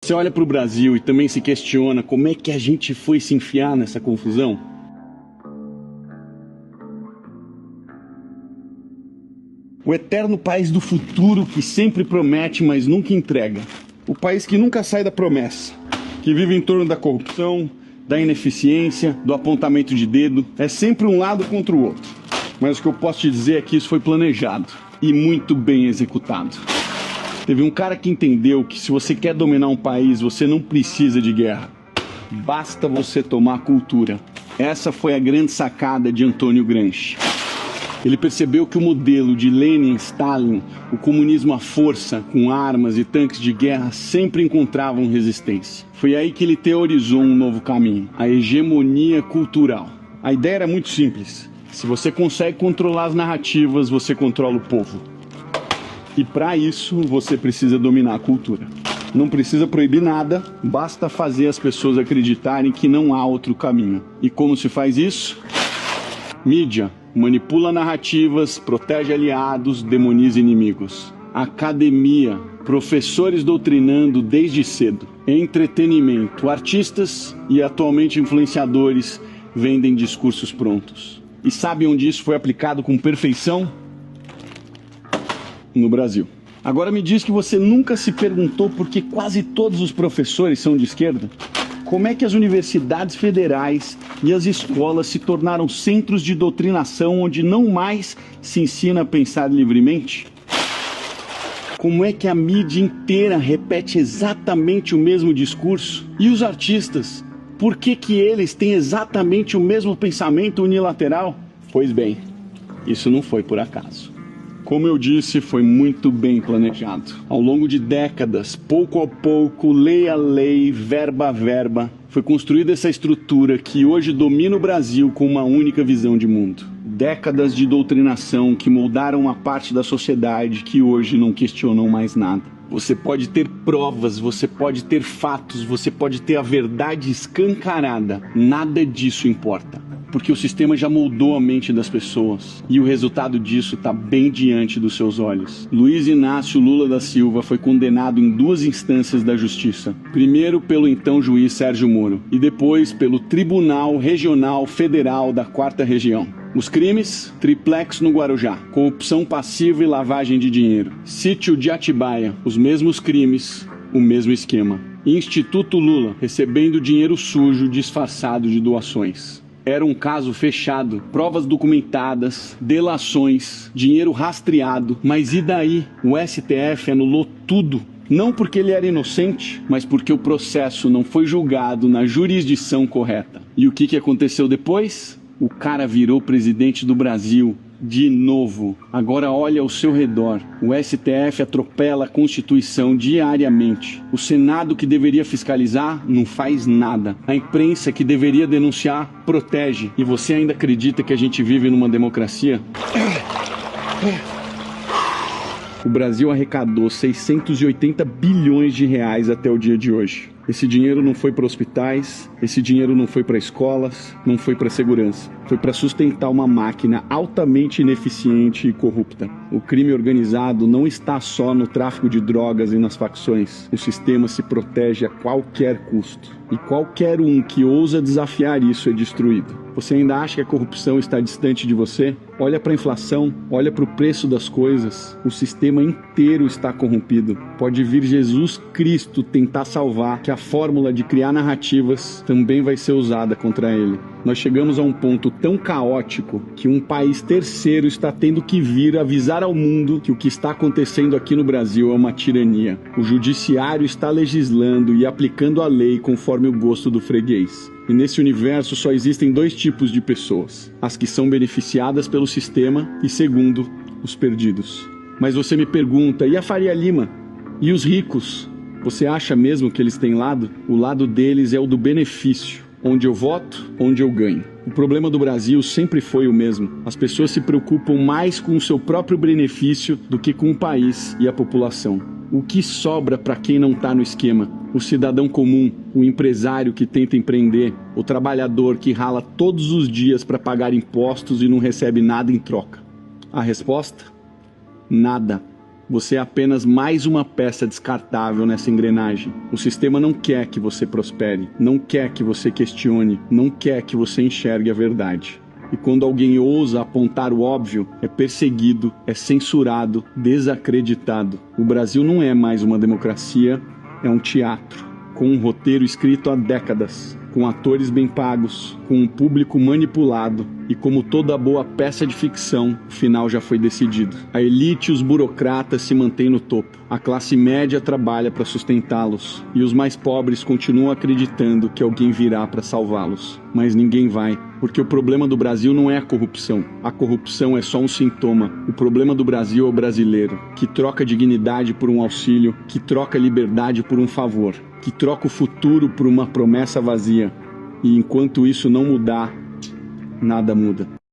Você olha para o Brasil e também se questiona como é que a gente foi se enfiar nessa confusão? O eterno país do futuro que sempre promete, mas nunca entrega. O país que nunca sai da promessa, que vive em torno da corrupção, da ineficiência, do apontamento de dedo. É sempre um lado contra o outro. Mas o que eu posso te dizer é que isso foi planejado e muito bem executado. Teve um cara que entendeu que se você quer dominar um país, você não precisa de guerra. Basta você tomar cultura. Essa foi a grande sacada de Antônio Gramsci. Ele percebeu que o modelo de Lenin e Stalin, o comunismo à força, com armas e tanques de guerra, sempre encontravam resistência. Foi aí que ele teorizou um novo caminho, a hegemonia cultural. A ideia era muito simples. Se você consegue controlar as narrativas, você controla o povo. E para isso, você precisa dominar a cultura. Não precisa proibir nada, basta fazer as pessoas acreditarem que não há outro caminho. E como se faz isso? Mídia. Manipula narrativas, protege aliados, demoniza inimigos. Academia, professores doutrinando desde cedo. Entretenimento, artistas e atualmente influenciadores vendem discursos prontos. E sabe onde isso foi aplicado com perfeição? No Brasil. Agora me diz que você nunca se perguntou por que quase todos os professores são de esquerda? Como é que as universidades federais e as escolas se tornaram centros de doutrinação onde não mais se ensina a pensar livremente? Como é que a mídia inteira repete exatamente o mesmo discurso? E os artistas? Por que eles têm exatamente o mesmo pensamento unilateral? Pois bem, isso não foi por acaso. Como eu disse, foi muito bem planejado. Ao longo de décadas, pouco a pouco, lei a lei, verba a verba, foi construída essa estrutura que hoje domina o Brasil com uma única visão de mundo. Décadas de doutrinação que moldaram uma parte da sociedade que hoje não questionam mais nada. Você pode ter provas, você pode ter fatos, você pode ter a verdade escancarada. Nada disso importa. Porque o sistema já moldou a mente das pessoas e o resultado disso está bem diante dos seus olhos. Luiz Inácio Lula da Silva foi condenado em 2 instâncias da justiça. Primeiro pelo então juiz Sérgio Moro e depois pelo Tribunal Regional Federal da 4ª Região. Os crimes: triplex no Guarujá, corrupção passiva e lavagem de dinheiro. Sítio de Atibaia, os mesmos crimes, o mesmo esquema. Instituto Lula, recebendo dinheiro sujo disfarçado de doações. Era um caso fechado, provas documentadas, delações, dinheiro rastreado. Mas e daí? O STF anulou tudo. Não porque ele era inocente, mas porque o processo não foi julgado na jurisdição correta. E o que aconteceu depois? O cara virou presidente do Brasil. De novo. Agora olha ao seu redor. O STF atropela a Constituição diariamente. O Senado, que deveria fiscalizar, não faz nada. A imprensa, que deveria denunciar, protege. E você ainda acredita que a gente vive numa democracia? O Brasil arrecadou 680 bilhões de reais até o dia de hoje. Esse dinheiro não foi para hospitais, esse dinheiro não foi para escolas, não foi para segurança. Foi para sustentar uma máquina altamente ineficiente e corrupta. O crime organizado não está só no tráfico de drogas e nas facções. O sistema se protege a qualquer custo. E qualquer um que ousa desafiar isso é destruído. Você ainda acha que a corrupção está distante de você? Olha para a inflação, olha para o preço das coisas. O sistema inteiro está corrompido. Pode vir Jesus Cristo tentar salvar, que a fórmula de criar narrativas também vai ser usada contra ele. Nós chegamos a um ponto tão caótico que um país terceiro está tendo que vir avisar ao mundo que o que está acontecendo aqui no Brasil é uma tirania. O judiciário está legislando e aplicando a lei conforme o gosto do freguês. E nesse universo só existem 2 tipos de pessoas: as que são beneficiadas pelo sistema e, segundo, os perdidos. Mas você me pergunta, e a Faria Lima? E os ricos? Você acha mesmo que eles têm lado? O lado deles é o do benefício. Onde eu voto, onde eu ganho. O problema do Brasil sempre foi o mesmo. As pessoas se preocupam mais com o seu próprio benefício do que com o país e a população. O que sobra para quem não está no esquema? O cidadão comum, o empresário que tenta empreender, o trabalhador que rala todos os dias para pagar impostos e não recebe nada em troca. A resposta? Nada. Você é apenas mais uma peça descartável nessa engrenagem. O sistema não quer que você prospere, não quer que você questione, não quer que você enxergue a verdade. E quando alguém ousa apontar o óbvio, é perseguido, é censurado, desacreditado. O Brasil não é mais uma democracia, é um teatro, com um roteiro escrito há décadas, com atores bem pagos, com um público manipulado, e como toda boa peça de ficção, o final já foi decidido. A elite e os burocratas se mantêm no topo, a classe média trabalha para sustentá-los, e os mais pobres continuam acreditando que alguém virá para salvá-los. Mas ninguém vai, porque o problema do Brasil não é a corrupção é só um sintoma. O problema do Brasil é o brasileiro, que troca dignidade por um auxílio, que troca liberdade por um favor, que troca o futuro por uma promessa vazia. E enquanto isso não mudar, nada muda.